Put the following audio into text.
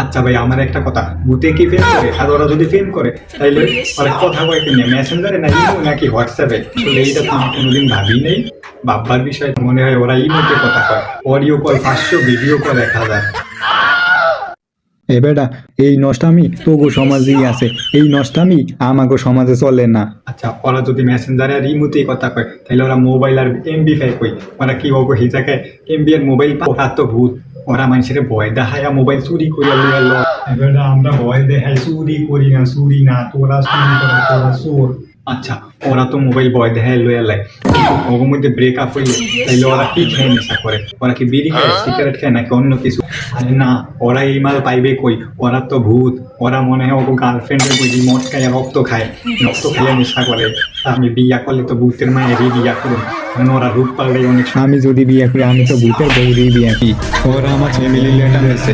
আচ্ছা ভাই, আমার একটা কথা, ভূতে কি ফেম করে? আর ওরা যদি ফেম করে তাইলে ওরা কথা কয় কিনে মেসেঞ্জারে না ইমো নাকি হোয়াটসঅ্যাপে? আসলে এইটা তো আমি কোনোদিন ভাবি নেই। ভাববার বিষয় মনে হয় ওরা ইমোতে কথা কয়, অডিও কল 500, ভিডিও কল 1000। এ বেটা, এই নষ্টামি তোগো সমাজেই আছে, এই নষ্টামি আমাগো সমাজে চলে না। আচ্ছা, ওরা যদি মেসেঞ্জারে আর ইমোতেই কথা কয় তাহলে ওরা মোবাইল আর এমবি ফাই কই? ওরা কি বলবো হিজাকে এমবি আর মোবাইল ওরা তো ভূত। ওরা মানুষের ভয় দেখায় মোবাইল চুরি করিয়া লইয়া ল। এবার আমরা ভয় দেখাই, চুরি করি না, চুরি না, তোরা চুরি করা, তোরা চোর। আচ্ছা, ওরা তো মোবাইল ভয় দেখায় লইয়া লাই, ওর মধ্যে ব্রেকআপ হইলে তাইলে ওরা কি খেয়ে নেশা করে? ওরা কি বিড়ি খায়, সিগারেট খায় নাকি অন্য কিছু? আরে না, ওরা এই মাল পাইবে কই? ওরা তো ভূত। ওরা মনে হয় ওর গার্লফ্রেন্ডের বুঝি মদ খায়, রক্ত খায়, রক্ত খাইয়া নেশা করে। আমি বিয়া করলে তো ভূতের মায়েরই বিয়া করুন, কারণ ওরা রূপ পাল্লে অনেক। আমি যদি বিয়ে করি আমি তো ভূতের বউরই বিয়ে করি। ওরা আমার ফ্যামিলি লেটার হয়েছে।